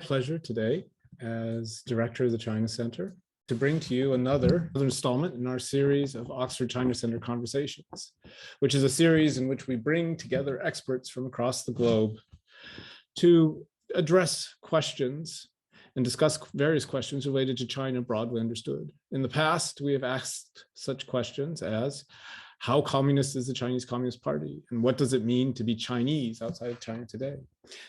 pleasure today as director of the China Center to bring to you another installment in our series of Oxford China Center Conversations, which is a series in which we bring together experts from across the globe to address questions and discuss various questions related to China broadly understood. In the past, we have asked such questions as, how communist is the Chinese Communist Party? And what does it mean to be Chinese outside of China today?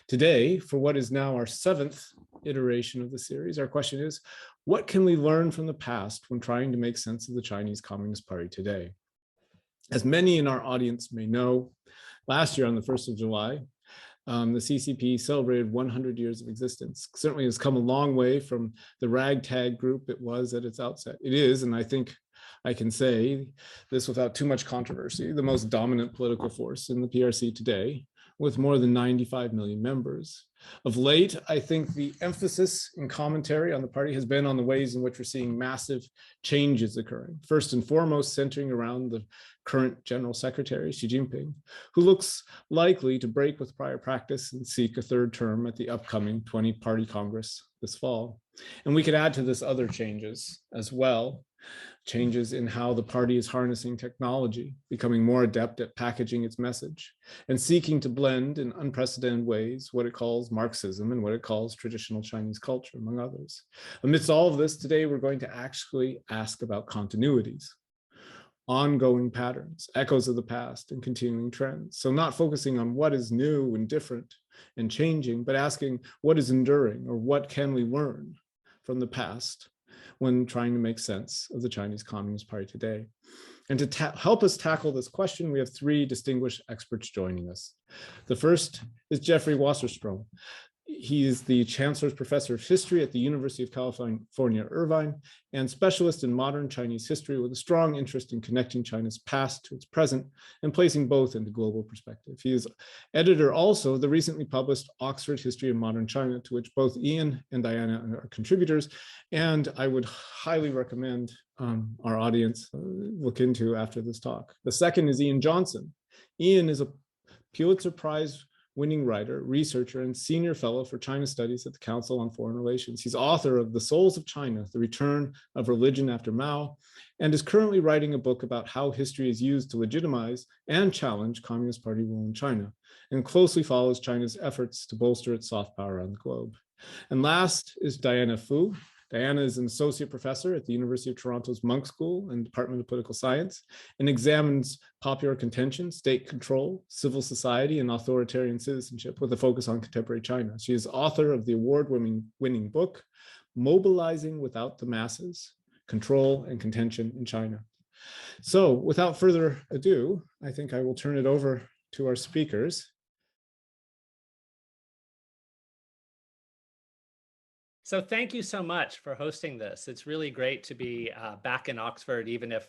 Today, for what is now our 7th iteration of the series, our question is, what can we learn from the past when trying to make sense of the Chinese Communist Party today? As many in our audience may know, last year on the 1st of July, the CCP celebrated 100 years of existence. Certainly has come a long way from the ragtag group it was at its outset. It is, and I think I can say this without too much controversy, the most dominant political force in the PRC today, with more than 95 million members. Of late, I think the emphasis in commentary on the party has been on the ways in which we're seeing massive changes occurring. First and foremost, centering around the current General Secretary, Xi Jinping, who looks likely to break with prior practice and seek a third term at the upcoming 20-party Congress this fall. And we could add to this other changes as well. Changes in how the party is harnessing technology, becoming more adept at packaging its message, and seeking to blend in unprecedented ways what it calls Marxism and what it calls traditional Chinese culture, among others. Amidst all of this, today we're going to actually ask about continuities, ongoing patterns, echoes of the past, and continuing trends. So not focusing on what is new and different and changing, but asking what is enduring or what can we learn from the past when trying to make sense of the Chinese Communist Party today. And to help us tackle this question, we have 3 distinguished experts joining us. The first is Jeffrey Wasserstrom. He is the Chancellor's Professor of History at the University of California, Irvine, and specialist in modern Chinese history with a strong interest in connecting China's past to its present and placing both into global perspective. He is editor also of the recently published Oxford History of Modern China, to which both Ian and Diana are contributors, and I would highly recommend our audience look into after this talk. The second is Ian Jonson. Ian is a Pulitzer Prize winning writer, researcher, and senior fellow for China Studies at the Council on Foreign Relations. He's author of The Souls of China, The Return of Religion After Mao, and is currently writing a book about how history is used to legitimize and challenge Communist Party rule in China, and closely follows China's efforts to bolster its soft power around the globe. And last is Diana Fu. Diana is an associate professor at the University of Toronto's Munk School and Department of Political Science and examines popular contention, state control, civil society, and authoritarian citizenship with a focus on contemporary China. She is author of the award-winning book, Mobilizing Without the Masses, Control and Contention in China. So without further ado, I think I will turn it over to our speakers. So thank you so much for hosting this. It's really great to be back in Oxford, even if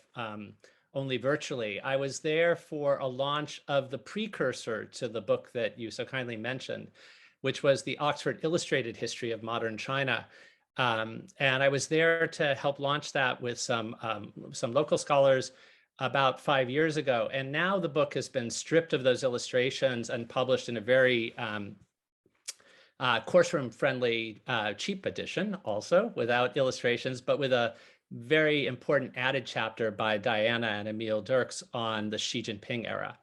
only virtually. I was there for a launch of the precursor to the book that you so kindly mentioned, which was the Oxford Illustrated History of Modern China. And I was there to help launch that with some local scholars about 5 years ago. And now the book has been stripped of those illustrations and published in a very courseroom-friendly, cheap edition, also without illustrations, but with a very important added chapter by Diana and Emil Dirks on the Xi Jinping era.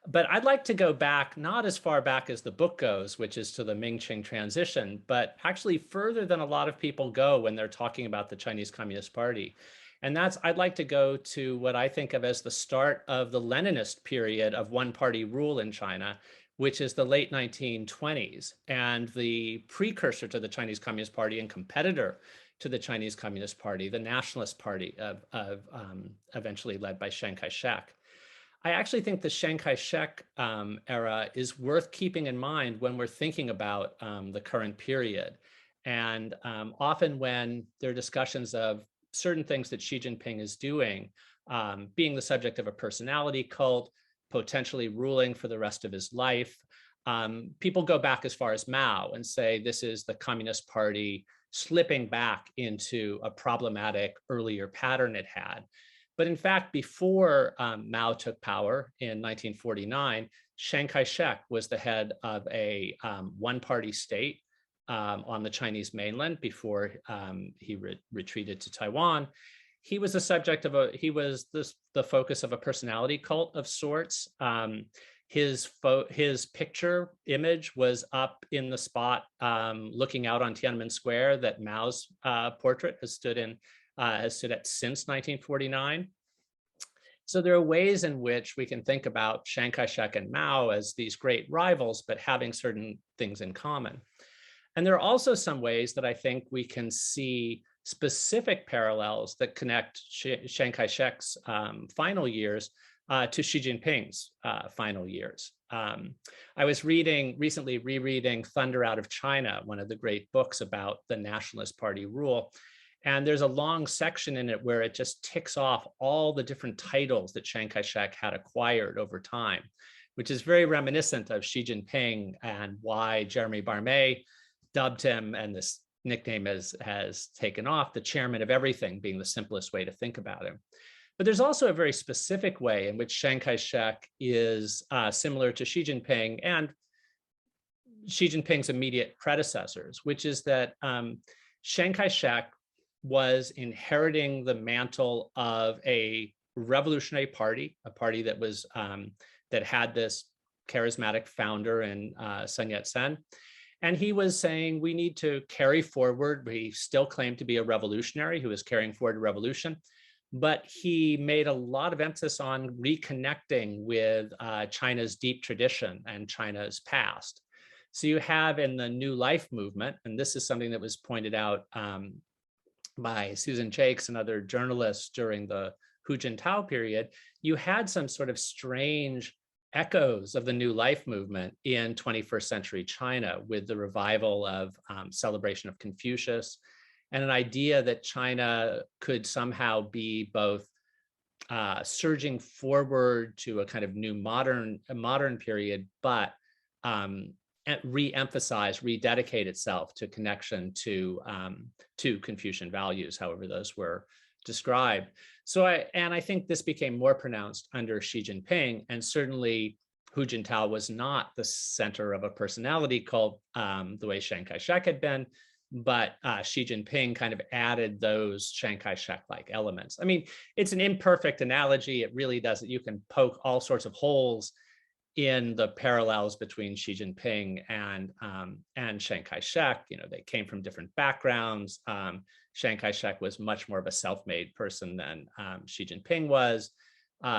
But I'd like to go back, not as far back as the book goes, which is to the Ming-Qing transition, but actually further than a lot of people go when they're talking about the Chinese Communist Party. And I'd like to go to what I think of as the start of the Leninist period of one-party rule in China, which is the late 1920s, and the precursor to the Chinese Communist Party and competitor to the Chinese Communist Party, the Nationalist Party, eventually led by Chiang Kai-shek. I actually think the Chiang Kai-shek era is worth keeping in mind when we're thinking about the current period. And often when there are discussions of certain things that Xi Jinping is doing, being the subject of a personality cult, potentially ruling for the rest of his life. People go back as far as Mao and say this is the Communist Party slipping back into a problematic earlier pattern it had. But in fact, before Mao took power in 1949, Chiang Kai-shek was the head of a one-party state on the Chinese mainland before he retreated to Taiwan. He was the subject of the focus of a personality cult of sorts. His picture image was up in the spot looking out on Tiananmen Square that Mao's portrait has stood at since 1949. So there are ways in which we can think about Chiang Kai-shek and Mao as these great rivals, but having certain things in common. And there are also some ways that I think we can see specific parallels that connect Chiang Kai-shek's final years to Xi Jinping's final years. I was recently rereading Thunder Out of China, one of the great books about the Nationalist Party rule. And there's a long section in it where it just ticks off all the different titles that Chiang Kai-shek had acquired over time, which is very reminiscent of Xi Jinping and why Jeremy Barmé dubbed him, and this nickname has taken off, the chairman of everything, being the simplest way to think about him. But there's also a very specific way in which Chiang Kai-shek is similar to Xi Jinping and Xi Jinping's immediate predecessors, which is that Chiang Kai-shek was inheriting the mantle of a revolutionary party, a party that was that had this charismatic founder in Sun Yat-sen. And he was saying, we need to carry forward. He still claimed to be a revolutionary who was carrying forward a revolution, but he made a lot of emphasis on reconnecting with China's deep tradition and China's past. So you have in the New Life movement, and this is something that was pointed out by Susan Jakes and other journalists during the Hu Jintao period, you had some sort of strange echoes of the New Life movement in 21st century China with the revival of celebration of Confucius and an idea that China could somehow be both surging forward to a kind of new modern period, but re-emphasize, rededicate itself to connection to Confucian values, however those were described. So I think this became more pronounced under Xi Jinping, and certainly Hu Jintao was not the center of a personality cult the way Chiang Kai-shek had been, but Xi Jinping kind of added those Chiang Kai-shek-like elements. I mean, it's an imperfect analogy. It really doesn't. You can poke all sorts of holes in the parallels between Xi Jinping and Chiang Kai-shek. You know, they came from different backgrounds. Chiang Kai-shek was much more of a self-made person than Xi Jinping was.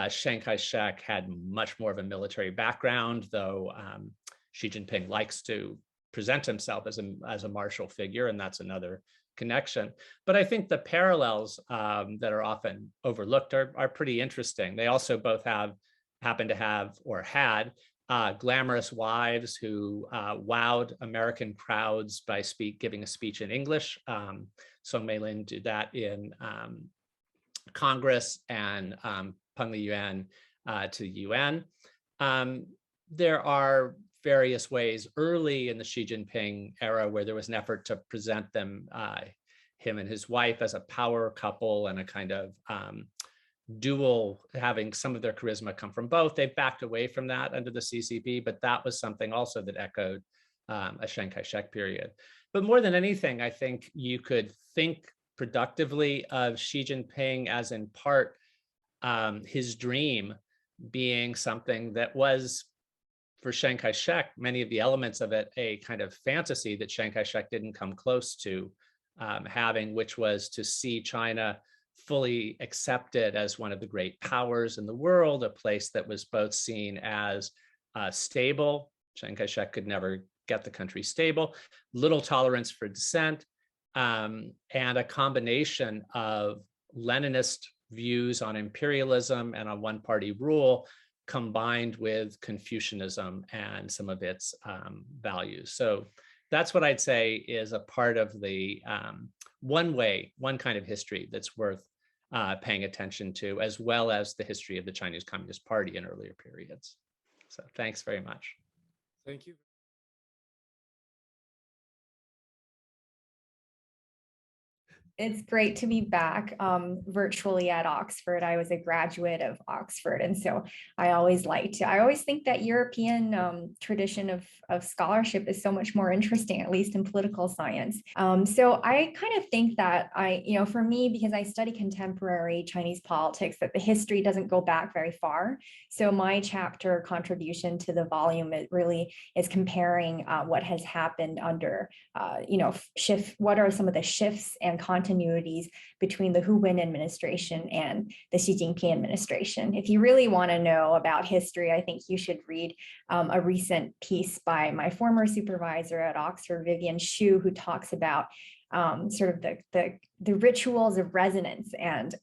Chiang Kai-shek had much more of a military background, though Xi Jinping likes to present himself as a martial figure, and that's another connection. But I think the parallels that are often overlooked are pretty interesting. They also both happen to have or had glamorous wives who wowed American crowds by giving a speech in English. Song Mei-lin did that in Congress, and Peng Liyuan to the UN. There are various ways early in the Xi Jinping era where there was an effort to present him and his wife as a power couple and a kind of dual, having some of their charisma come from both. They backed away from that under the CCP, but that was something also that echoed a Chiang Kai-shek period. But more than anything, I think you could think productively of Xi Jinping as in part his dream being something that was, for Chiang Kai-shek, many of the elements of it, a kind of fantasy that Chiang Kai-shek didn't come close to having, which was to see China fully accepted as one of the great powers in the world, a place that was both seen as stable. Chiang Kai-shek could never get the country stable, little tolerance for dissent, and a combination of Leninist views on imperialism and on one-party rule combined with Confucianism and some of its values. So that's what I'd say is a part of the one kind of history that's worth paying attention to, as well as the history of the Chinese Communist Party in earlier periods. So thanks very much. Thank you. It's great to be back virtually at Oxford. I was a graduate of Oxford, and so I always think that European tradition of scholarship is so much more interesting, at least in political science. So I kind of think that for me, because I study contemporary Chinese politics, that the history doesn't go back very far. So my chapter contribution to the volume, it really is comparing what has happened under, what are some of the shifts and continuities between the Hu Wen administration and the Xi Jinping administration. If you really want to know about history, I think you should read a recent piece by my former supervisor at Oxford, Vivian Xu, who talks about sort of the rituals of resonance and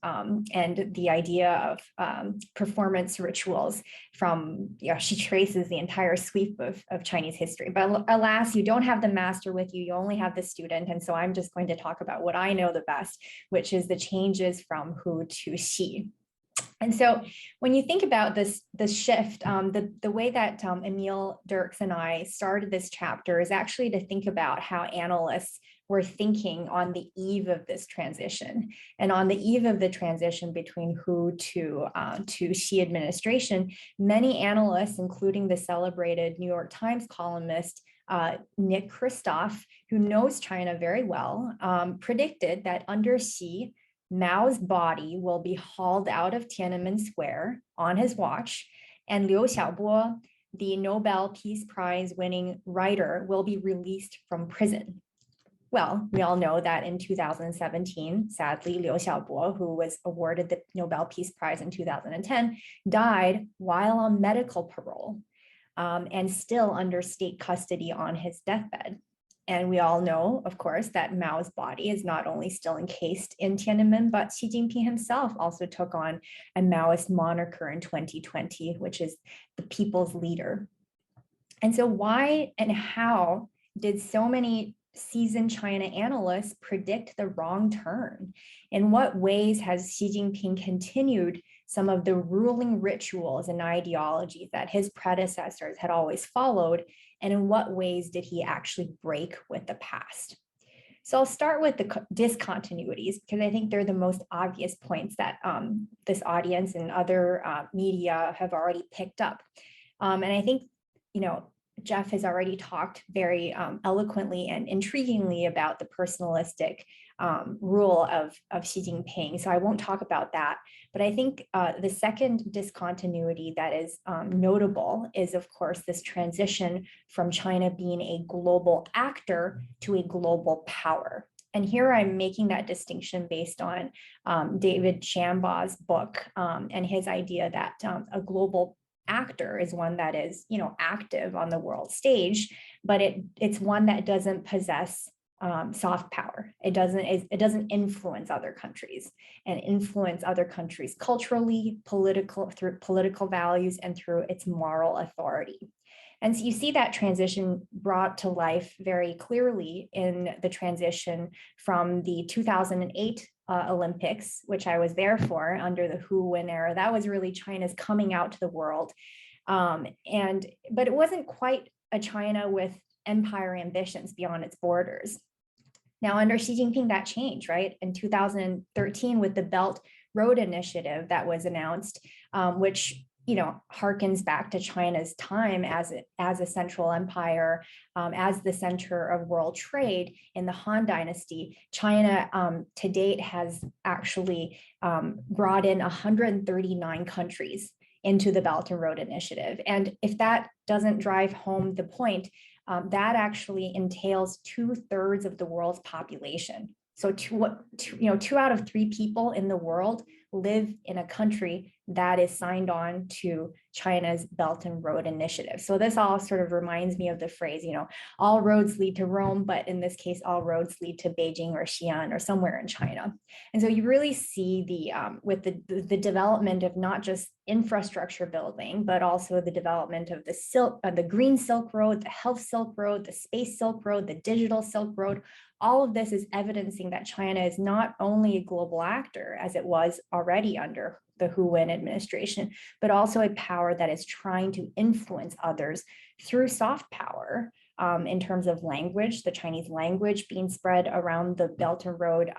the idea of performance rituals from, she traces the entire sweep of Chinese history. But alas, you don't have the master with you, you only have the student. And so I'm just going to talk about what I know the best, which is the changes from Hu to Xi. And so when you think about this shift, the way that Emil Dirks and I started this chapter is actually to think about how analysts were thinking on the eve of this transition. And on the eve of the transition between Hu to Xi administration, many analysts, including the celebrated New York Times columnist Nick Kristof, who knows China very well, predicted that under Xi, Mao's body will be hauled out of Tiananmen Square on his watch, and Liu Xiaobo, the Nobel Peace Prize winning writer, will be released from prison. Well, we all know that in 2017, sadly, Liu Xiaobo, who was awarded the Nobel Peace Prize in 2010, died while on medical parole and still under state custody on his deathbed. And we all know, of course, that Mao's body is not only still encased in Tiananmen, but Xi Jinping himself also took on a Maoist moniker in 2020, which is the people's leader. And so why and how did so many seasoned China analysts predict the wrong turn? In what ways has Xi Jinping continued some of the ruling rituals and ideologies that his predecessors had always followed? And in what ways did he actually break with the past? So I'll start with the discontinuities, because I think they're the most obvious points that this audience and other media have already picked up. And I think, Jeff has already talked very eloquently and intriguingly about the personalistic rule of Xi Jinping. So I won't talk about that. But I think the second discontinuity that is notable is, of course, this transition from China being a global actor to a global power. And here I'm making that distinction based on David Shambaugh's book and his idea that a global actor is one that is, active on the world stage, but it's one that doesn't possess soft power. It doesn't influence other countries and influence other countries culturally, through political values, and through its moral authority. And so you see that transition brought to life very clearly in the transition from the 2008 Olympics, which I was there for under the Hu Wen era. That was really China's coming out to the world. But it wasn't quite a China with empire ambitions beyond its borders. Now, under Xi Jinping, that changed, right? In 2013, with the Belt Road Initiative that was announced, which harkens back to China's time as a central empire, as the center of world trade in the Han Dynasty. China to date has actually brought in 139 countries into the Belt and Road Initiative. And if that doesn't drive home the point, that actually entails 2/3 of the world's population. So 2 out of 3 people in the world live in a country that is signed on to China's Belt and Road Initiative. So this all sort of reminds me of the phrase, all roads lead to Rome, but in this case, all roads lead to Beijing or Xi'an or somewhere in China. And so you really see with the development of not just infrastructure building, but also the development of the Green Silk Road, the Health Silk Road, the Space Silk Road, the Digital Silk Road. All of this is evidencing that China is not only a global actor, as it was already under the Hu Wen administration, but also a power that is trying to influence others through soft power, in terms of language, the Chinese language being spread around the Belt and Road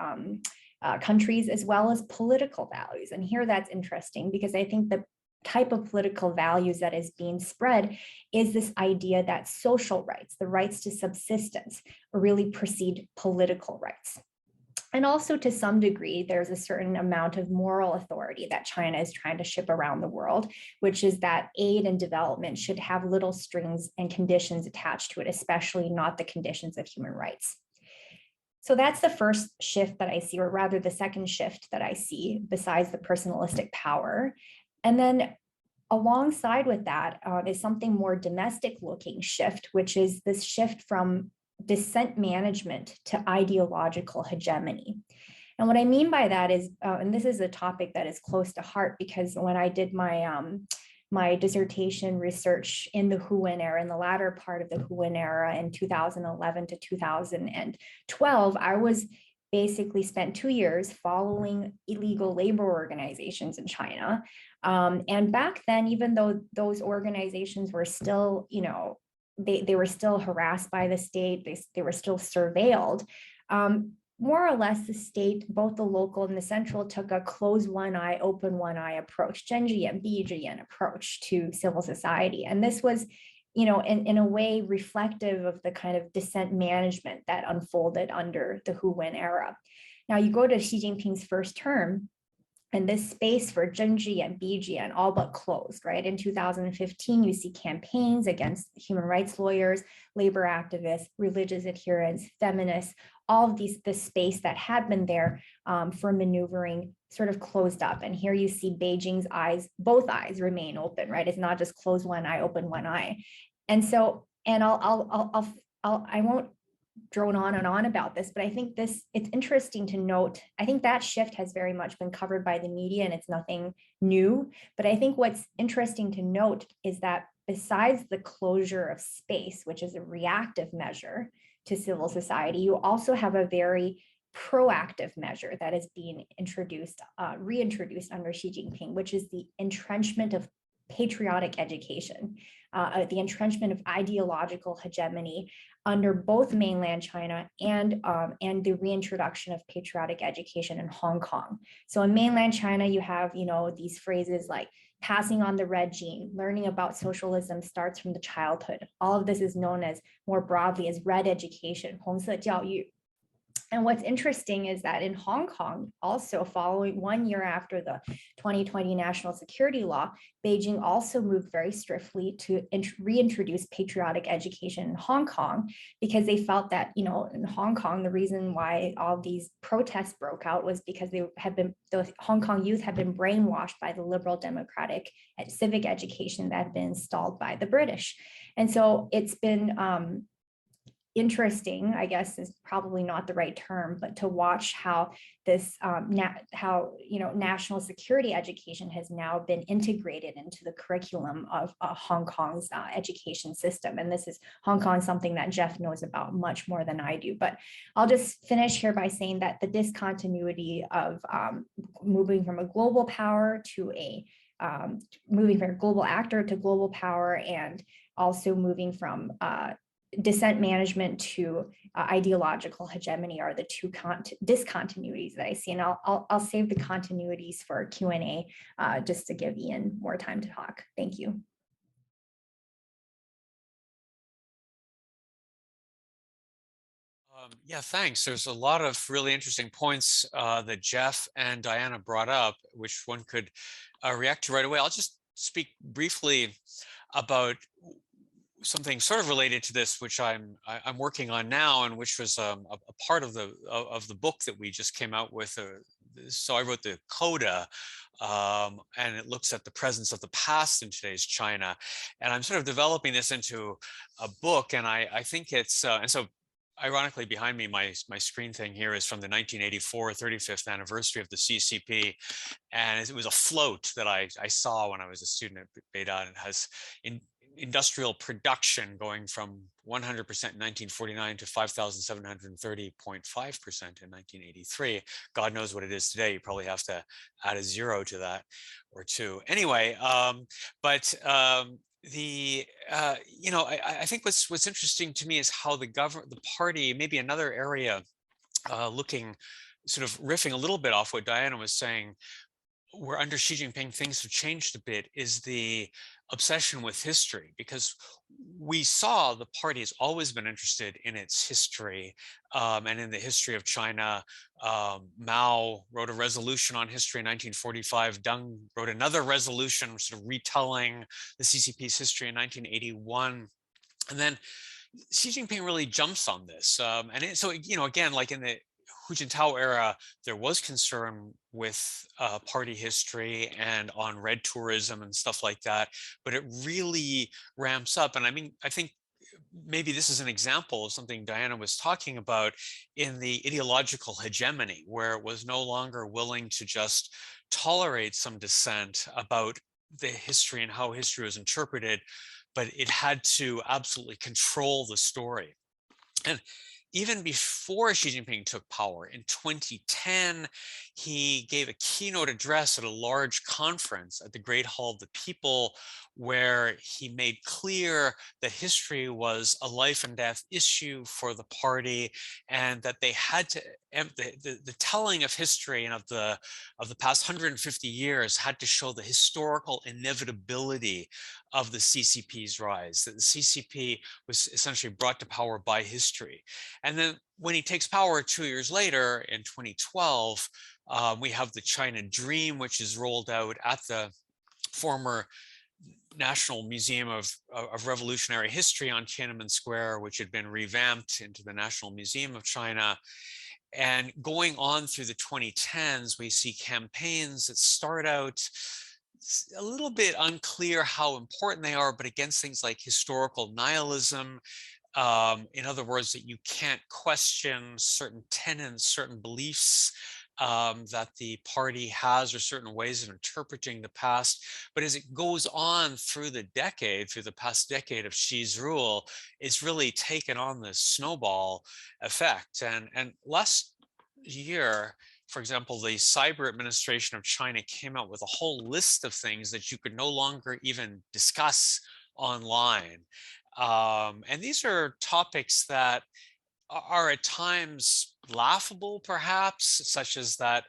countries, as well as political values. And here that's interesting because I think the type of political values that is being spread is this idea that social rights, the rights to subsistence, really precede political rights. And also to some degree, there's a certain amount of moral authority that China is trying to ship around the world, which is that aid and development should have little strings and conditions attached to it, especially not the conditions of human rights. So that's the first shift that I see, or rather the second shift that I see besides the personalistic power. And then alongside with that is something more domestic looking shift, which is this shift from dissent management to ideological hegemony. And what I mean by that is, and this is a topic that is close to heart, because when I did my dissertation research in the Huan era, in the latter part of the Huan era in 2011 to 2012, I was basically spent 2 years following illegal labor organizations in China. And back then, even though those organizations were still, they were still harassed by the state, they were still surveilled, more or less the state, both the local and the central, took a close one eye, open one eye approach, 睁只眼闭只眼 approach to civil society. And this was, in a way reflective of the kind of dissent management that unfolded under the Huan era. Now you go to Xi Jinping's first term, and this space for 睁只眼闭只眼all but closed, right? In 2015, you see campaigns against human rights lawyers, labor activists, religious adherents, feminists, all of the space that had been there for maneuvering sort of closed up. And here you see Beijing's eyes, both eyes remain open, right? It's not just close one eye, open one eye. And so, and I won't drone on and on about this, but I think it's interesting to note. I think that shift has very much been covered by the media and it's nothing new. But I think what's interesting to note is that besides the closure of space, which is a reactive measure to civil society, you also have a very proactive measure that is being reintroduced under Xi Jinping, which is the entrenchment of patriotic education, the entrenchment of ideological hegemony under both mainland China and the reintroduction of patriotic education in Hong Kong. So in mainland China, you have these phrases like passing on the red gene, learning about socialism starts from the childhood. All of this is known as more broadly as red education, 红色教育. And what's interesting is that in Hong Kong, also following 1 year after the 2020 national security law, Beijing also moved very swiftly to reintroduce patriotic education in Hong Kong, because they felt that, in Hong Kong, the reason why all these protests broke out was because the Hong Kong youth had been brainwashed by the liberal democratic civic education that had been installed by the British. And so it's been interesting, I guess is probably not the right term, but to watch how this, national security education has now been integrated into the curriculum of Hong Kong's education system. And this is Hong Kong, something that Jeff knows about much more than I do. But I'll just finish here by saying that the discontinuity of moving from a global power to moving from a global actor to global power, and also moving from dissent management to ideological hegemony are the two discontinuities that I see. And I'll save the continuities for Q&A just to give Ian more time to talk. Thank you. Yeah, thanks. There's a lot of really interesting points that Jeff and Diana brought up, which one could react to right away. I'll just speak briefly about something sort of related to this, which I'm working on now, and which was a part of the book that we just came out with. So I wrote the Coda, and it looks at the presence of the past in today's China. And I'm sort of developing this into a book, and I think it's and so. Ironically, behind me, my screen thing here is from the 1984 35th anniversary of the CCP, and it was a float that I saw when I was a student at Beida, and it has industrial production going from 100% in 1949 to 5,730.5% in 1983. God knows what it is today. You probably have to add a zero to that or two. Anyway, I think what's interesting to me is how the party, maybe another area, looking, sort of riffing a little bit off what Diana was saying, where under Xi Jinping things have changed a bit, is the obsession with history, because we saw the party has always been interested in its history, and in the history of China. Mao wrote a resolution on history in 1945. Deng wrote another resolution sort of retelling the CCP's history in 1981. And then Xi Jinping really jumps on this. So, again, like in the Hu Jintao era, there was concern with party history and on red tourism and stuff like that, but it really ramps up. And I mean, I think maybe this is an example of something Diana was talking about in the ideological hegemony, where it was no longer willing to just tolerate some dissent about the history and how history was interpreted, but it had to absolutely control the story. And even before Xi Jinping took power in 2010, he gave a keynote address at a large conference at the Great Hall of the People, where he made clear that history was a life and death issue for the party, and that they had to, the telling of history and of the past 150 years had to show the historical inevitability of the CCP's rise, that the CCP was essentially brought to power by history. And then when he takes power 2 years later in 2012, we have the China Dream, which is rolled out at the former National Museum of Revolutionary History on Tiananmen Square, which had been revamped into the National Museum of China. And going on through the 2010s, we see campaigns that start out a little bit unclear how important they are, but against things like historical nihilism. In other words, that you can't question certain tenets, certain beliefs that the party has, or certain ways of interpreting the past. But as it goes on through the past decade of Xi's rule, it's really taken on this snowball effect. And last year, for example, the Cyber Administration of China came out with a whole list of things that you could no longer even discuss online. And these are topics that are at times laughable, perhaps, such as that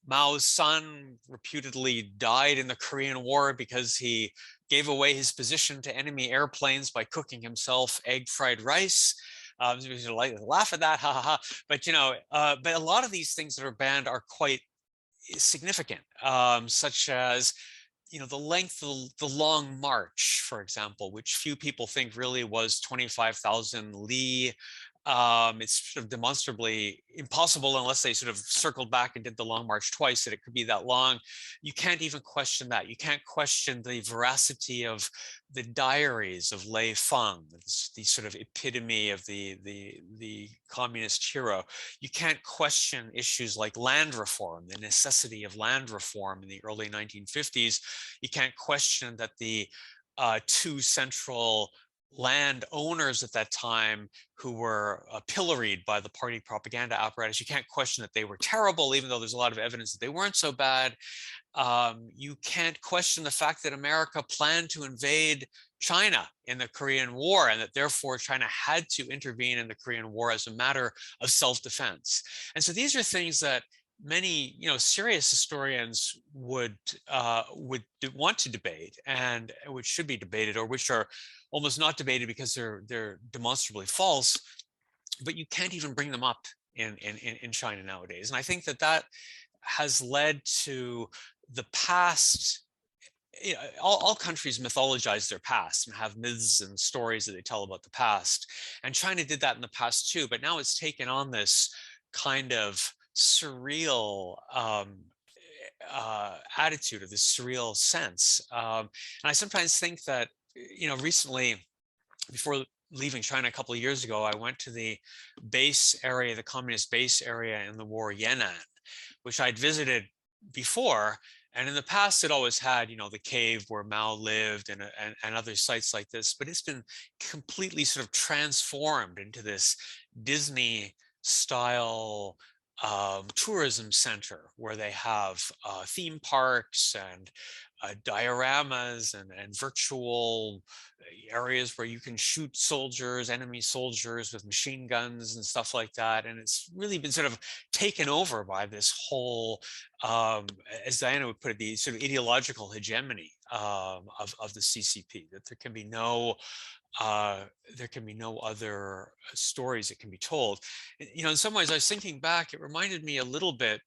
Mao's son reputedly died in the Korean War because he gave away his position to enemy airplanes by cooking himself egg fried rice. So like laugh at that, ha ha ha. But but a lot of these things that are banned are quite significant, such as the length of the Long March, for example, which few people think really was 25,000 li. It's sort of demonstrably impossible unless they sort of circled back and did the Long March twice, that it could be that long. You can't even question that. You can't question the veracity of the diaries of Lei Feng, the sort of epitome of the communist hero. You can't question issues like land reform, the necessity of land reform in the early 1950s. You can't question that the two central land owners at that time, who were pilloried by the party propaganda apparatus, you can't question that they were terrible, even though there's a lot of evidence that they weren't so bad. You can't question the fact that America planned to invade China in the Korean War, and that therefore China had to intervene in the Korean War as a matter of self-defense. And so these are things that many serious historians would want to debate, and which should be debated, or which are almost not debated because they're demonstrably false, but you can't even bring them up in China nowadays. And I think that has led to the past. All countries mythologize their past and have myths and stories that they tell about the past, and China did that in the past too, but now it's taken on this kind of surreal attitude, or this surreal sense. And I sometimes think that recently, before leaving China a couple of years ago, I went to the base area, the communist base area in the war, Yan'an, which I'd visited before. And in the past, it always had, the cave where Mao lived, and other sites like this. But it's been completely sort of transformed into this Disney style tourism center where they have theme parks and dioramas and virtual areas where you can shoot soldiers, enemy soldiers with machine guns and stuff like that. And it's really been sort of taken over by this whole, as Diana would put it, the sort of ideological hegemony of the CCP, that there can be no other stories that can be told. You know, in some ways, I was thinking back, it reminded me a little bit,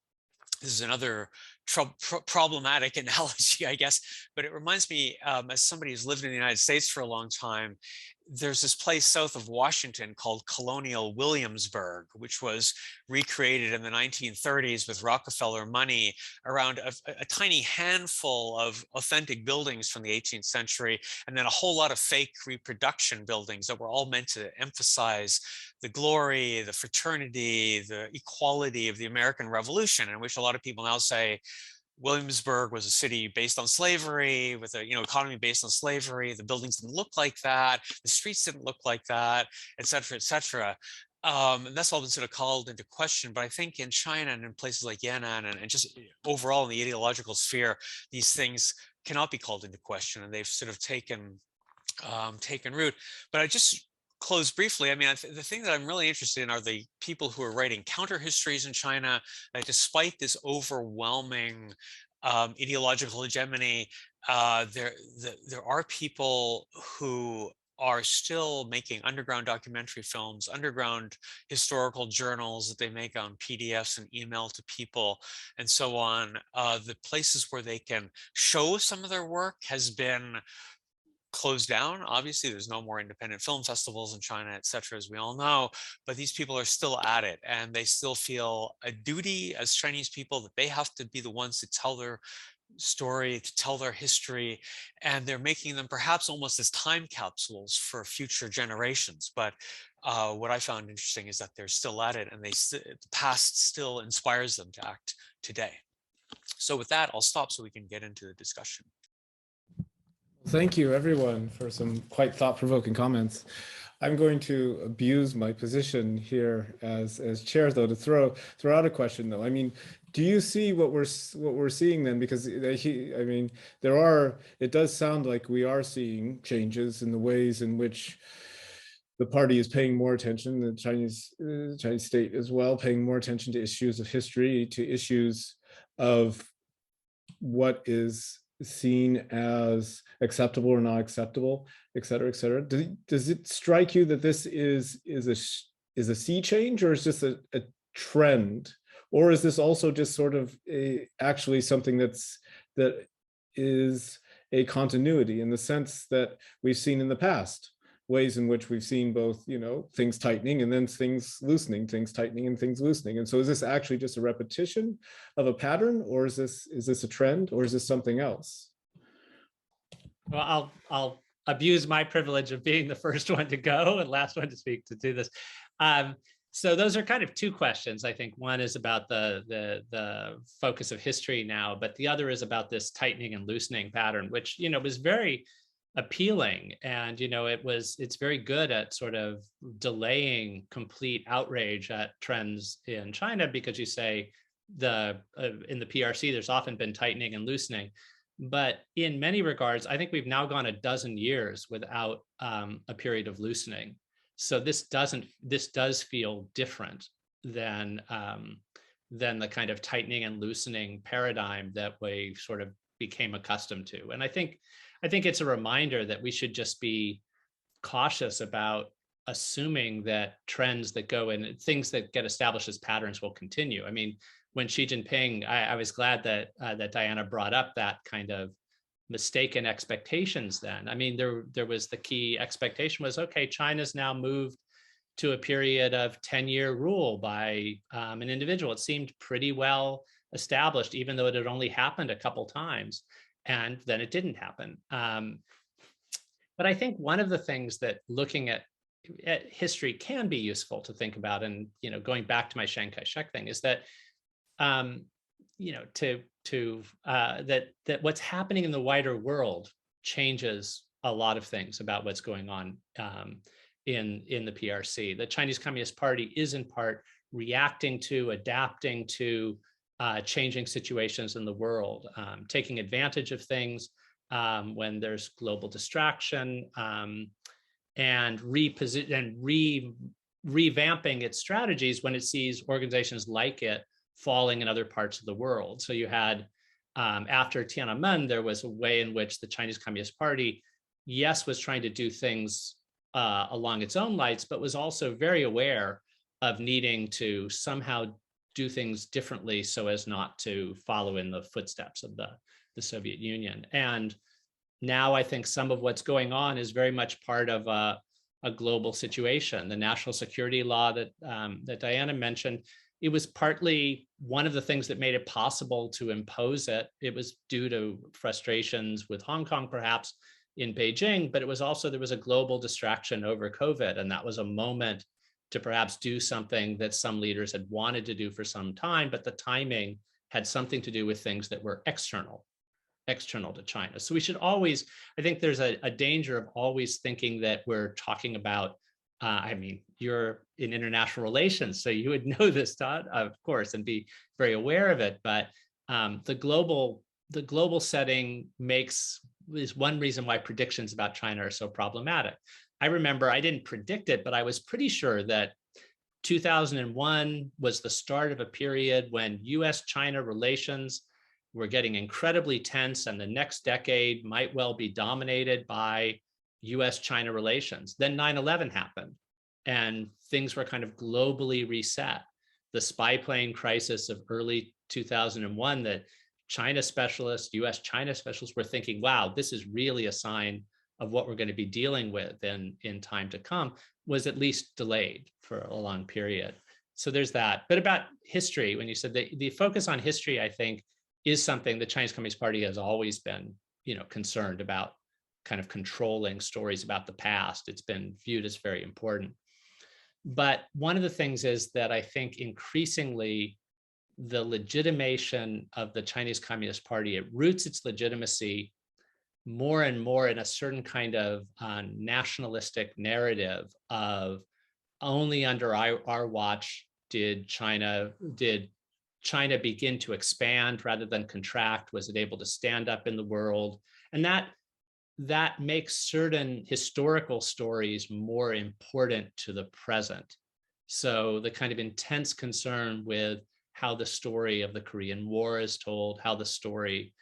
this is another problematic analogy, I guess, but it reminds me, as somebody who's lived in the United States for a long time, there's this place south of Washington called Colonial Williamsburg, which was recreated in the 1930s with Rockefeller money around a tiny handful of authentic buildings from the 18th century, and then a whole lot of fake reproduction buildings that were all meant to emphasize the glory, the fraternity, the equality of the American Revolution, in which a lot of people now say, Williamsburg was a city based on slavery, with a economy based on slavery. The buildings didn't look like that. The streets didn't look like that, et cetera, et cetera. And that's all been sort of called into question. But I think in China and in places like Yan'an and just overall in the ideological sphere, these things cannot be called into question, and they've sort of taken root. But I just close briefly. I mean, the thing that I'm really interested in are the people who are writing counter histories in China, that despite this overwhelming ideological hegemony, there are people who are still making underground documentary films, underground historical journals that they make on PDFs and email to people and so on. The places where they can show some of their work has been closed down. Obviously, there's no more independent film festivals in China, et cetera, as we all know, but these people are still at it, and they still feel a duty as Chinese people that they have to be the ones to tell their story, to tell their history, and they're making them perhaps almost as time capsules for future generations. But what I found interesting is that they're still at it, and the past still inspires them to act today. So with that, I'll stop so we can get into the discussion. Thank you, everyone, for some quite thought-provoking comments. I'm going to abuse my position here as chair, though, to throw out a question, though. I mean, do you see what we're seeing then? Because I mean, it does sound like we are seeing changes in the ways in which the party is paying more attention, the Chinese state as well, paying more attention to issues of history, to issues of what is seen as acceptable or not acceptable, et cetera, et cetera. Does it strike you that this is a sea change, or is this a trend, or is this also just sort of actually something that is a continuity, in the sense that we've seen in the past ways in which we've seen both, things tightening and then things loosening, things tightening and things loosening? And so is this actually just a repetition of a pattern, or is this a trend, or is this something else? Well, I'll abuse my privilege of being the first one to go and last one to speak to do this. So those are kind of two questions. I think one is about the focus of history now, but the other is about this tightening and loosening pattern, which was very appealing, and it's very good at sort of delaying complete outrage at trends in China, because you say in the PRC there's often been tightening and loosening, but in many regards I think we've now gone a dozen years without a period of loosening. So this does feel different than the kind of tightening and loosening paradigm that we sort of became accustomed to. And I think it's a reminder that we should just be cautious about assuming that trends that go in, things that get established as patterns, will continue. I mean, when Xi Jinping, I was glad that Diana brought up that kind of mistaken expectations then. I mean, there was the key expectation was, okay, China's now moved to a period of 10-year rule by an individual. It seemed pretty well established, even though it had only happened a couple times. And then it didn't happen. But I think one of the things that looking at history can be useful to think about, and going back to my Chiang Kai-shek thing, is that that what's happening in the wider world changes a lot of things about what's going on in the PRC. The Chinese Communist Party is in part reacting to, adapting to changing situations in the world, taking advantage of things when there's global distraction, and revamping its strategies when it sees organizations like it falling in other parts of the world. So you had, after Tiananmen, there was a way in which the Chinese Communist Party, yes, was trying to do things along its own lines, but was also very aware of needing to somehow do things differently so as not to follow in the footsteps of the Soviet Union. And now I think some of what's going on is very much part of a global situation. The national security law that Diana mentioned, it was partly one of the things that made it possible to impose it. It was due to frustrations with Hong Kong, perhaps, in Beijing, but it was also, there was a global distraction over COVID, and that was a moment to perhaps do something that some leaders had wanted to do for some time, but the timing had something to do with things that were external to China. So we should always, I think there's a danger of always thinking that we're talking about, I mean, you're in international relations, so you would know this, Todd, of course, and be very aware of it, but the global setting is one reason why predictions about China are so problematic. I remember, I didn't predict it, but I was pretty sure that 2001 was the start of a period when US-China relations were getting incredibly tense, and the next decade might well be dominated by US-China relations. Then 9/11 happened, and things were kind of globally reset. The spy plane crisis of early 2001, that China specialists, US-China specialists were thinking, wow, this is really a sign of what we're going to be dealing with in time to come, was at least delayed for a long period. So there's that. But about history, when you said the focus on history, I think, is something the Chinese Communist Party has always been, concerned about, kind of controlling stories about the past. It's been viewed as very important. But one of the things is that I think increasingly the legitimation of the Chinese Communist Party, it roots its legitimacy more and more in a certain kind of nationalistic narrative of only under our watch did China begin to expand rather than contract? Was it able to stand up in the world? And that makes certain historical stories more important to the present. So the kind of intense concern with how the story of the Korean War is told, how the story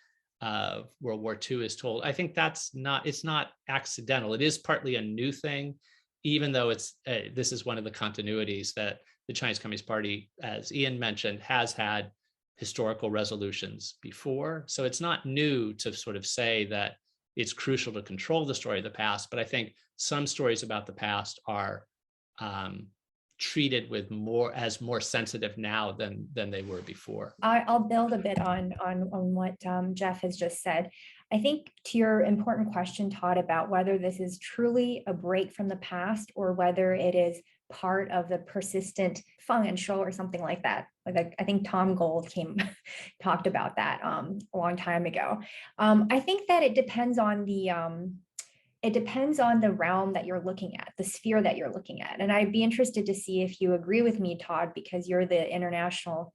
of World War II is told, I think it's not accidental. It is partly a new thing, even though this is one of the continuities that the Chinese Communist Party, as Ian mentioned, has had historical resolutions before. So it's not new to sort of say that it's crucial to control the story of the past, but I think some stories about the past are treated with as more sensitive now than they were before. I'll build a bit on what Jeff has just said. I think to your important question, Todd, about whether this is truly a break from the past or whether it is part of the persistent financial or something like that. Like I think Tom Gold talked about that a long time ago. I think that it depends on the realm that you're looking at, the sphere that you're looking at. And I'd be interested to see if you agree with me, Todd, because you're the international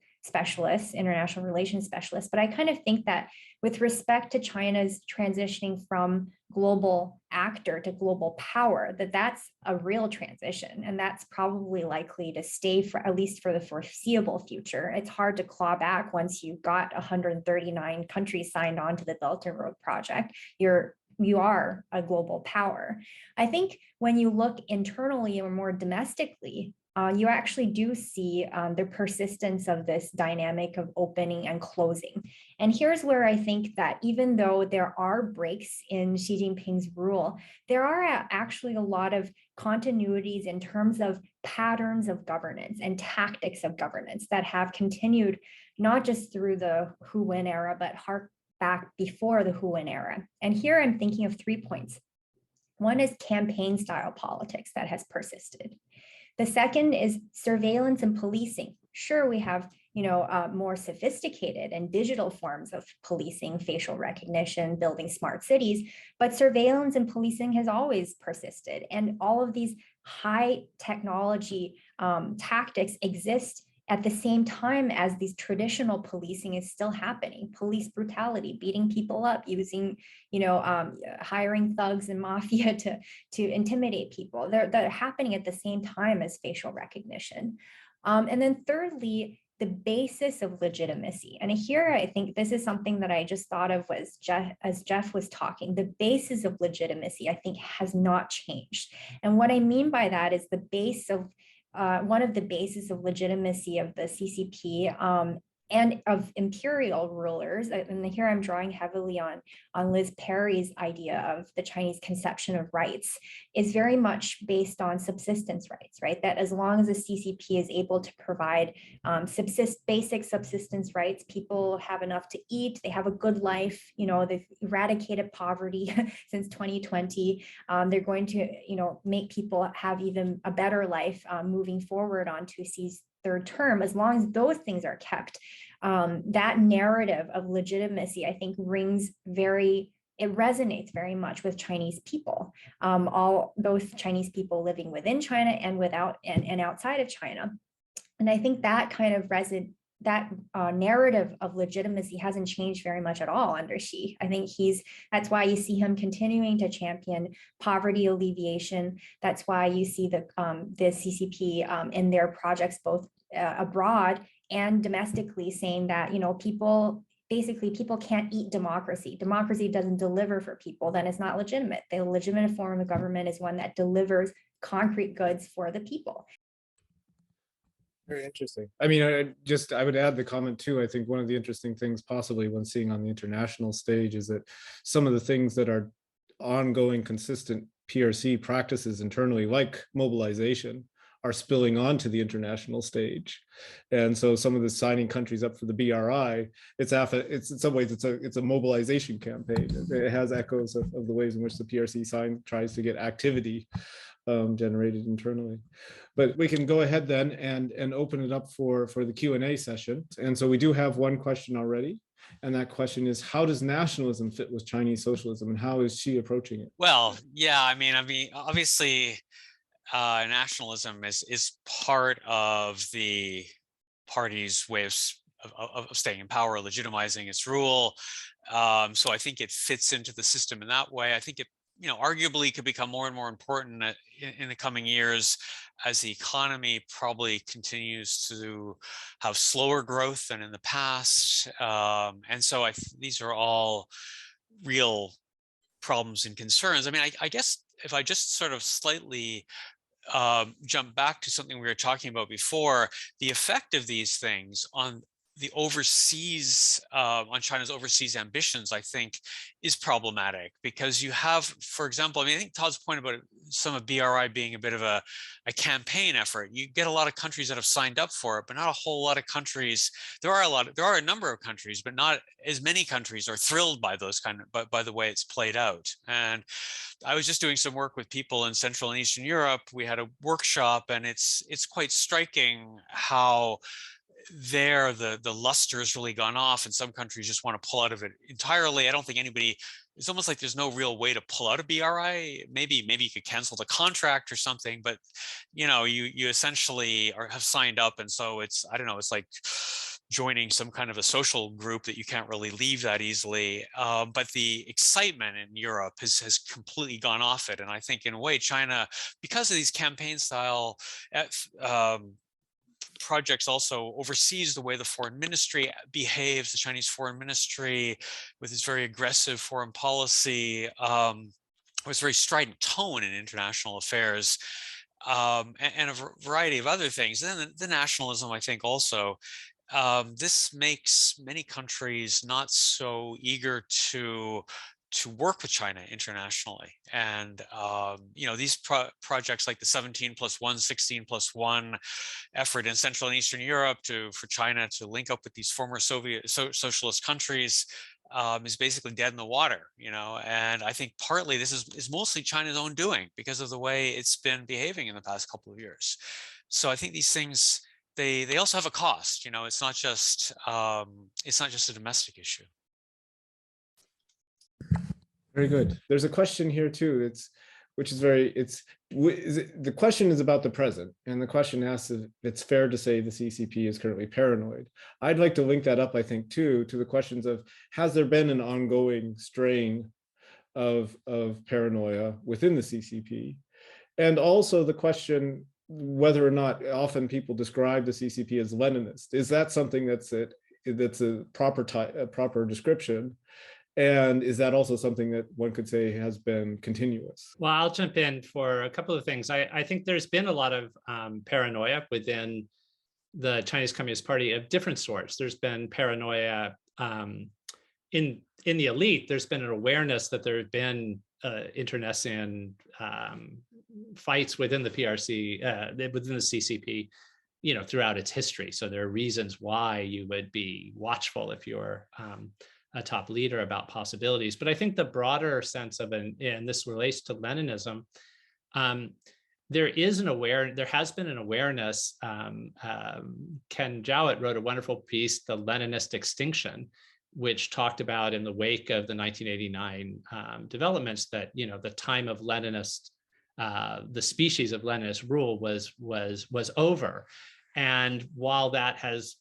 relations specialist. But I kind of think that with respect to China's transitioning from global actor to global power, that's a real transition. And that's probably likely to stay for at least for the foreseeable future. It's hard to claw back once you've got 139 countries signed on to the Belt and Road Project. You are a global power. I think when you look internally or more domestically, you actually do see the persistence of this dynamic of opening and closing. And here's where I think that even though there are breaks in Xi Jinping's rule, there are actually a lot of continuities in terms of patterns of governance and tactics of governance that have continued not just through the Hu Wen era, but hark back before the Hu Wen era. And here I'm thinking of 3 points. One is campaign style politics that has persisted. The second is surveillance and policing. Sure, we have more sophisticated and digital forms of policing, facial recognition, building smart cities, but surveillance and policing has always persisted. And all of these high technology tactics exist at the same time as these traditional policing is still happening, police brutality, beating people up, using, hiring thugs and mafia to intimidate people. They're happening at the same time as facial recognition. And then thirdly, the basis of legitimacy. And here, I think this is something that I just thought of was as Jeff was talking, the basis of legitimacy, I think, has not changed. And what I mean by that is the base of one of the bases of legitimacy of the CCP and of imperial rulers, and here I'm drawing heavily on Liz Perry's idea of the Chinese conception of rights, is very much based on subsistence rights, right? That as long as the CCP is able to provide basic subsistence rights, people have enough to eat, they have a good life, they've eradicated poverty since 2020. They're going to, make people have even a better life moving forward onto Xi's third term. As long as those things are kept, that narrative of legitimacy, I think, it resonates very much with Chinese people, both Chinese people living within China and and outside of China. And I think that kind of narrative of legitimacy hasn't changed very much at all under Xi. I think that's why you see him continuing to champion poverty alleviation. That's why you see the CCP in their projects both abroad and domestically saying that, people can't eat democracy. Democracy doesn't deliver for people, then it's not legitimate. The legitimate form of government is one that delivers concrete goods for the people. Very interesting. I mean, I would add the comment too. I think one of the interesting things possibly when seeing on the international stage is that some of the things that are ongoing, consistent PRC practices internally, like mobilization, are spilling onto the international stage. And so some of the signing countries up for the BRI, it's in some ways it's a mobilization campaign. It has echoes of the ways in which the PRC tries to get activity generated internally. But we can go ahead then and open it up for the Q&A session. And so we do have one question already. And that question is, how does nationalism fit with Chinese socialism, and how is Xi approaching it? Well, yeah, I mean, obviously, nationalism is part of the party's way of staying in power, legitimizing its rule. So I think it fits into the system in that way. I think it, arguably could become more and more important in the coming years as the economy probably continues to have slower growth than in the past. And so these are all real problems and concerns. I mean, I guess if I just sort of slightly jump back to something we were talking about before, the effect of these things on the overseas, on China's overseas ambitions, I think, is problematic because you have, for example, I mean, I think Todd's point about some of BRI being a bit of a campaign effort. You get a lot of countries that have signed up for it, but not a whole lot of countries. There are a number of countries, but not as many countries are thrilled by those by the way it's played out. And I was just doing some work with people in Central and Eastern Europe. We had a workshop, and it's quite striking how there the luster has really gone off, and some countries just want to pull out of it entirely. I don't think it's almost like there's no real way to pull out of BRI. Maybe you could cancel the contract or something, but you essentially have signed up, and so it's like joining some kind of a social group that you can't really leave that easily. But the excitement in Europe has completely gone off it, and I think in a way China, because of these campaign style projects, also oversees the way the foreign ministry behaves, the Chinese foreign ministry with its very aggressive foreign policy, with very strident tone in international affairs, and a variety of other things. And then the nationalism, I think also, this makes many countries not so eager to work with China internationally. And, these projects like the 17+1, 16+1 effort in Central and Eastern Europe for China to link up with these former Soviet socialist countries is basically dead in the water, and I think partly this is mostly China's own doing because of the way it's been behaving in the past couple of years. So I think these things, they also have a cost, it's not just a domestic issue. Very good. There's a question here too. It's which is very, the question is about the present, and the question asks if it's fair to say the CCP is currently paranoid. I'd like to link that up, I think, too, to the questions of, has there been an ongoing strain of paranoia within the CCP? And also the question whether or not often people describe the CCP as Leninist. Is that something that's a proper description? And is that also something that one could say has been continuous? Well, I'll jump in for a couple of things. I think there's been a lot of paranoia within the Chinese Communist Party of different sorts. There's been paranoia in the elite. There's been an awareness that there have been internecine fights within the PRC, within the CCP, throughout its history. So there are reasons why you would be watchful if you're a top leader about possibilities. But I think the broader sense of, and this relates to Leninism, there has been an awareness. Ken Jowett wrote a wonderful piece, The Leninist Extinction, which talked about, in the wake of the 1989 developments, that the time of Leninist, the species of Leninist rule was over. And while that has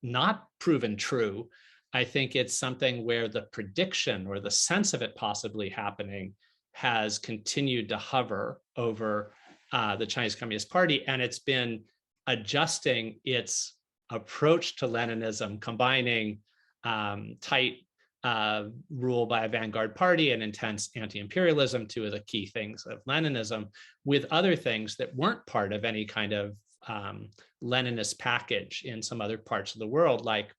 not proven true, I think it's something where the prediction or the sense of it possibly happening has continued to hover over the Chinese Communist Party, and it's been adjusting its approach to Leninism, combining tight rule by a vanguard party and intense anti-imperialism, two of the key things of Leninism, with other things that weren't part of any kind of Leninist package in some other parts of the world, like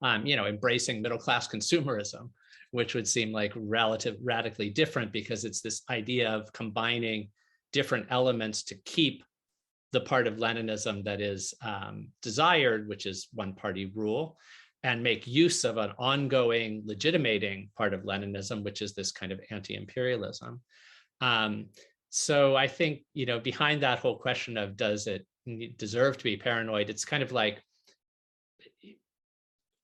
embracing middle-class consumerism, which would seem like radically different, because it's this idea of combining different elements to keep the part of Leninism that is desired, which is one-party rule, and make use of an ongoing legitimating part of Leninism, which is this kind of anti-imperialism. So I think, behind that whole question of, does it deserve to be paranoid, it's kind of like,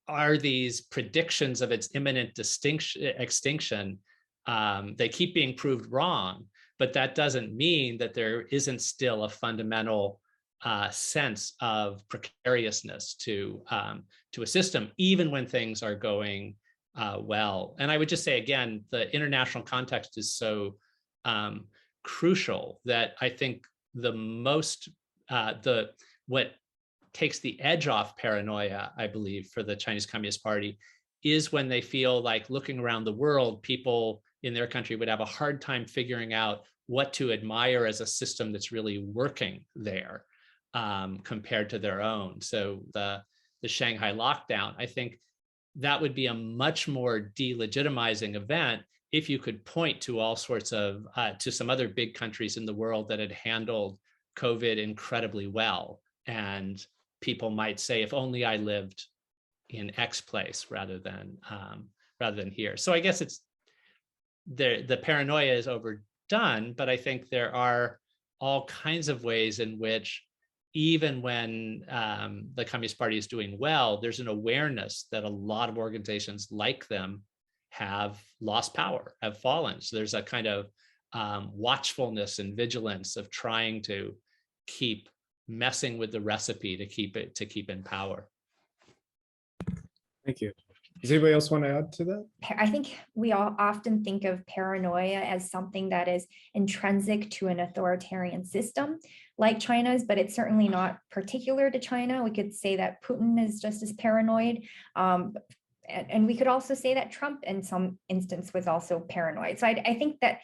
are these predictions of its imminent extinction, they keep being proved wrong, but that doesn't mean that there isn't still a fundamental sense of precariousness to a system, even when things are going well. And I would just say, again, the international context is so crucial that I think what takes the edge off paranoia, I believe, for the Chinese Communist Party, is when they feel like, looking around the world, people in their country would have a hard time figuring out what to admire as a system that's really working there compared to their own. So the Shanghai lockdown, I think that would be a much more delegitimizing event if you could point to all sorts of, to some other big countries in the world that had handled COVID incredibly well. And people might say, if only I lived in X place rather than here. So I guess it's the paranoia is overdone, but I think there are all kinds of ways in which, even when the Communist Party is doing well, there's an awareness that a lot of organizations like them have lost power, have fallen. So there's a kind of watchfulness and vigilance of trying to keep messing with the recipe to keep in power. Thank you. Does anybody else want to add to that? I think we all often think of paranoia as something that is intrinsic to an authoritarian system like China's, but it's certainly not particular to China. We could say that Putin is just as paranoid. And we could also say that Trump in some instance was also paranoid. So I think that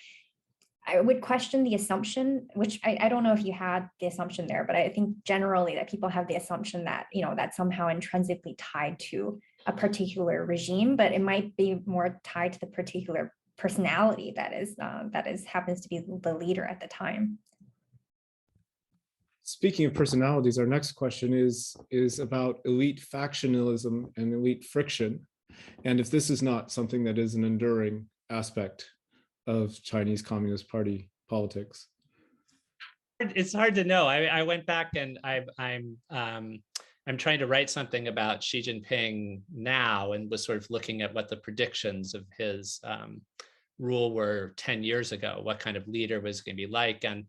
I would question the assumption, which I don't know if you had the assumption there, but I think generally that people have the assumption that, that's somehow intrinsically tied to a particular regime, but it might be more tied to the particular personality that happens to be the leader at the time. Speaking of personalities, our next question is about elite factionalism and elite friction, and if this is not something that is an enduring aspect of Chinese Communist Party politics. It's hard to know. I went back and I'm trying to write something about Xi Jinping now, and was sort of looking at what the predictions of his rule were 10 years ago, what kind of leader was going to be like. And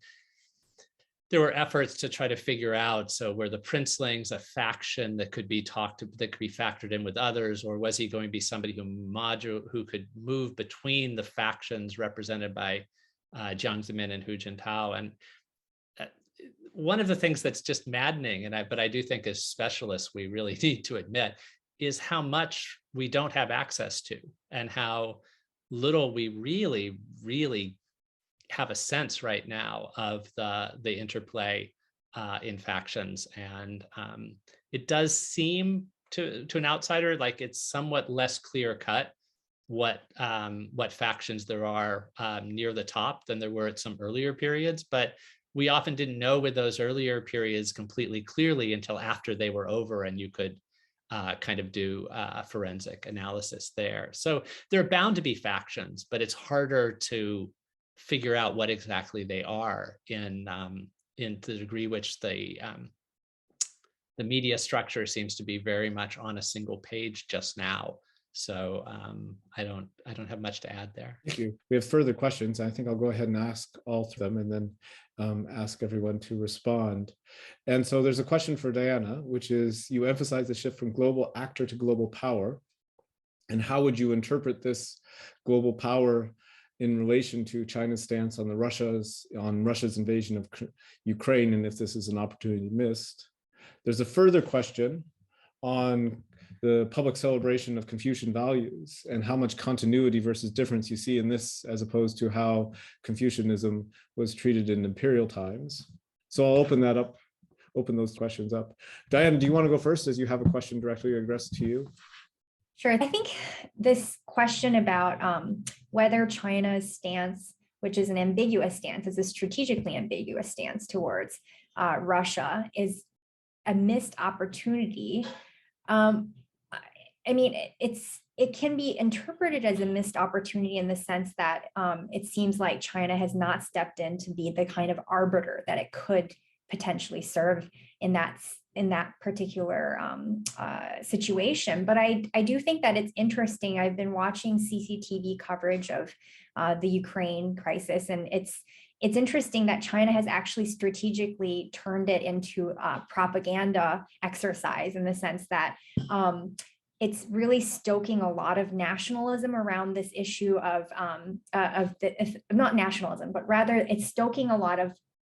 there were efforts to try to figure out, so were the princelings a faction that could be factored in with others, or was he going to be somebody who could move between the factions represented by Jiang Zemin and Hu Jintao? And one of the things that's just maddening, but I do think as specialists we really need to admit, is how much we don't have access to, and how little we really, really have a sense right now of the interplay in factions. And it does seem to an outsider like it's somewhat less clear cut what factions there are near the top than there were at some earlier periods. But we often didn't know with those earlier periods completely clearly until after they were over, and you could kind of do forensic analysis there. So there are bound to be factions, but it's harder to figure out what exactly they are in the degree which the media structure seems to be very much on a single page just now. So I don't have much to add there. Thank you. We have further questions. I think I'll go ahead and ask all of them, and then ask everyone to respond. And so there's a question for Diana, which is, you emphasize the shift from global actor to global power. And how would you interpret this global power in relation to China's stance on Russia's invasion of Ukraine, and if this is an opportunity missed? There's a further question on the public celebration of Confucian values and how much continuity versus difference you see in this, as opposed to how Confucianism was treated in imperial times. So I'll open those questions up. Diana, do you want to go first, as you have a question directly addressed to you? Sure. I think this question about whether China's stance, which is an ambiguous stance, is a strategically ambiguous stance towards Russia, is a missed opportunity. I mean, it can be interpreted as a missed opportunity in the sense that it seems like China has not stepped in to be the kind of arbiter that it could potentially serve in that particular situation. But I do think that it's interesting. I've been watching CCTV coverage of the Ukraine crisis, and it's interesting that China has actually strategically turned it into a propaganda exercise, in the sense that it's really stoking a lot of nationalism around this issue of not nationalism, but rather it's stoking a lot of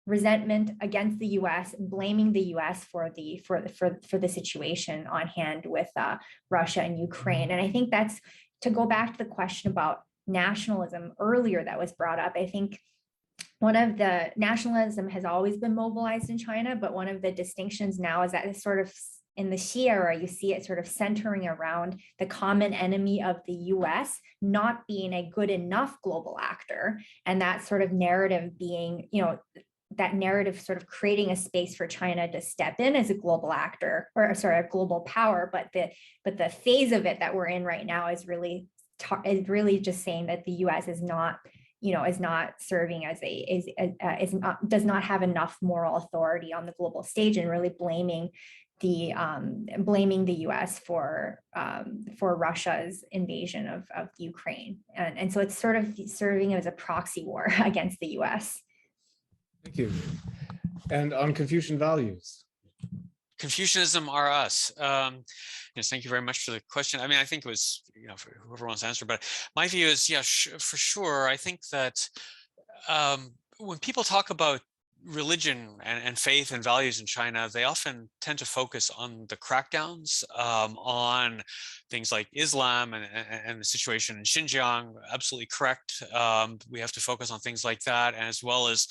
resentment against the U.S., blaming the U.S. for the situation on hand with Russia and Ukraine. And I think that's, to go back to the question about nationalism earlier that was brought up, I think one of the nationalism has always been mobilized in China, but one of the distinctions now is that it's sort of in the Xi era, you see it sort of centering around the common enemy of the US not being a good enough global actor, and that sort of narrative being, that narrative sort of creating a space for China to step in as a global actor, or sorry, a global power. But the phase of it that we're in right now is really just saying that the US is not serving as does not have enough moral authority on the global stage, and really blaming the U.S. for Russia's invasion of Ukraine, and so it's sort of serving as a proxy war against the U.S. Thank you. And on Confucian values. Confucianism are us. Yes, thank you very much for the question. I mean, I think it was, for whoever wants to answer, but my view is, yeah, for sure. I think that when people talk about religion and faith and values in China, they often tend to focus on the crackdowns on things like Islam and the situation in Xinjiang. Absolutely correct. We have to focus on things like that, as well as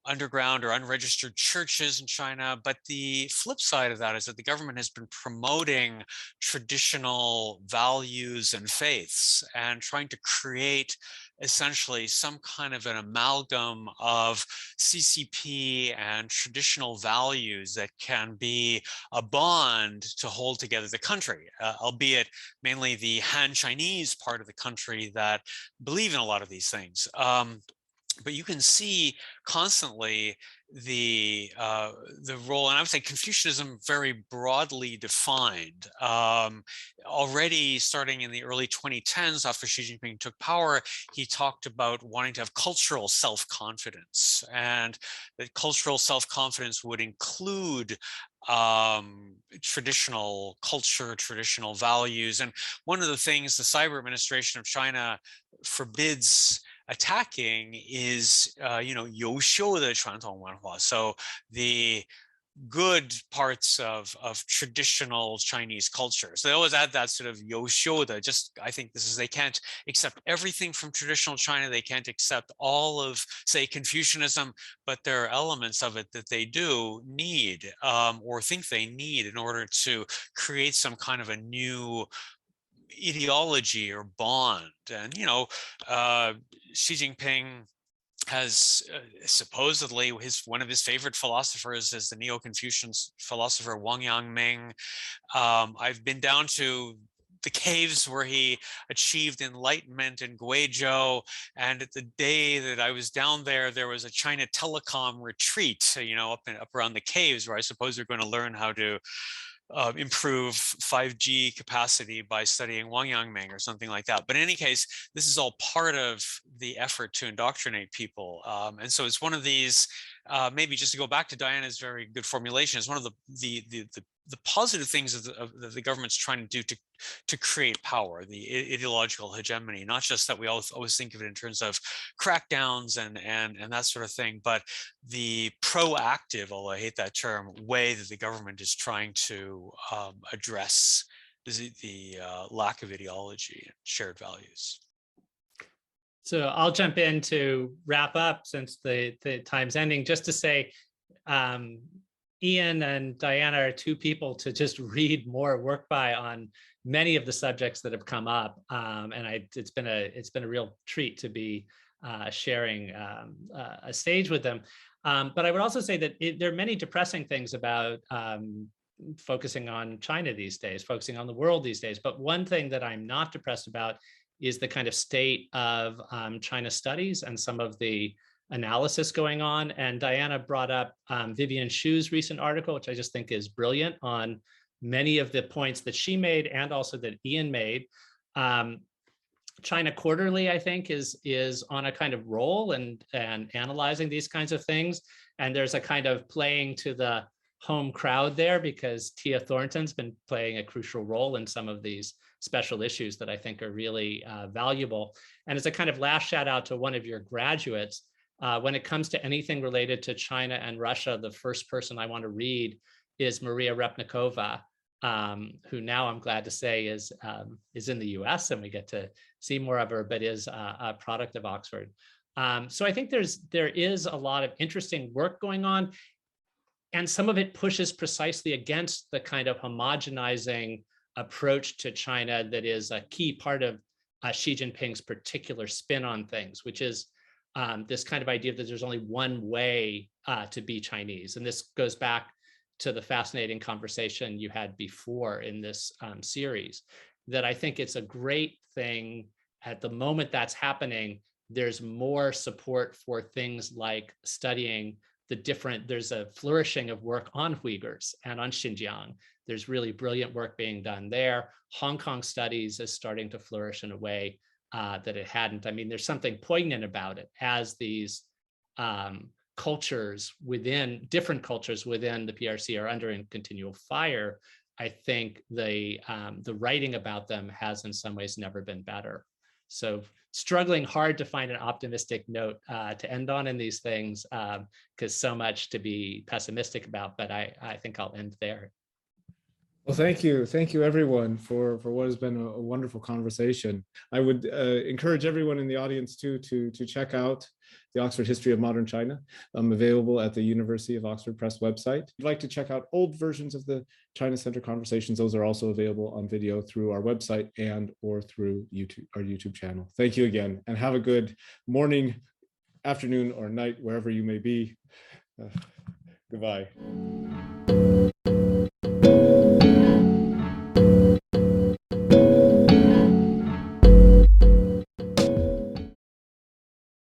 underground or unregistered churches in China. But the flip side of that is that the government has been promoting traditional values and faiths and trying to create essentially some kind of an amalgam of CCP and traditional values that can be a bond to hold together the country, albeit mainly the Han Chinese part of the country that believe in a lot of these things. but you can see constantly the role, and I would say Confucianism very broadly defined. Already starting in the early 2010s, after Xi Jinping took power, he talked about wanting to have cultural self-confidence, and that cultural self-confidence would include traditional culture, traditional values. And one of the things the cyber administration of China forbids attacking is,优秀的传统文化. So the good parts of traditional Chinese culture. So they always add that sort of 优秀的, just, I think this is, they can't accept everything from traditional China. They can't accept all of, say, Confucianism, but there are elements of it that they do need, or think they need, in order to create some kind of a new ideology or bond. And Xi Jinping has supposedly one of his favorite philosophers is the Neo-Confucian philosopher Wang Yangming. I've been down to the caves where he achieved enlightenment in Guizhou, and at the day that I was down there, there was a China Telecom retreat, up around the caves, where I suppose they're going to learn how to improve 5G capacity by studying Wang Yangming or something like that. But in any case, this is all part of the effort to indoctrinate people. And so it's one of these, maybe just to go back to Diana's very good formulation, it's one of the positive things that the government's trying to do to create power, the ideological hegemony, not just that we always think of it in terms of crackdowns and that sort of thing, but the proactive, although I hate that term, way that the government is trying to address the lack of ideology and shared values. So I'll jump in to wrap up, since the time's ending, just to say, Ian and Diana are two people to just read more work by on many of the subjects that have come up, and it's been a real treat to be sharing a stage with them. But I would also say that there are many depressing things about focusing on China these days, focusing on the world these days. But one thing that I'm not depressed about is the kind of state of China studies and some of the analysis going on. And Diana brought up Vivian Hsu's recent article, which I just think is brilliant, on many of the points that she made and also that Ian made. China Quarterly, I think, is on a kind of roll and analyzing these kinds of things. And there's a kind of playing to the home crowd there, because Tia Thornton's been playing a crucial role in some of these special issues that I think are really valuable. And as a kind of last shout out to one of your graduates, when it comes to anything related to China and Russia, the first person I want to read is Maria Repnikova, who now I'm glad to say is in the US, and we get to see more of her, but is a product of Oxford. So I think there is a lot of interesting work going on, and some of it pushes precisely against the kind of homogenizing approach to China that is a key part of Xi Jinping's particular spin on things, which is this kind of idea that there's only one way to be Chinese. And this goes back to the fascinating conversation you had before in this series, that I think it's a great thing at the moment that's happening. There's more support for things like studying there's a flourishing of work on Uyghurs and on Xinjiang. There's really brilliant work being done there. Hong Kong studies is starting to flourish in a way that it hadn't. I mean, there's something poignant about it as these cultures within, different cultures within the PRC are under in continual fire. I think the writing about them has in some ways never been better. So struggling hard to find an optimistic note to end on in these things, because so much to be pessimistic about, but I think I'll end there. Well, thank you everyone for what has been a wonderful conversation. I would encourage everyone in the audience to check out the Oxford History of Modern China, available at the University of Oxford Press website. If you'd like to check out old versions of the China Center conversations, those are also available on video through our website and or through our YouTube channel. Thank you again, and have a good morning, afternoon, or night, wherever you may be. Goodbye.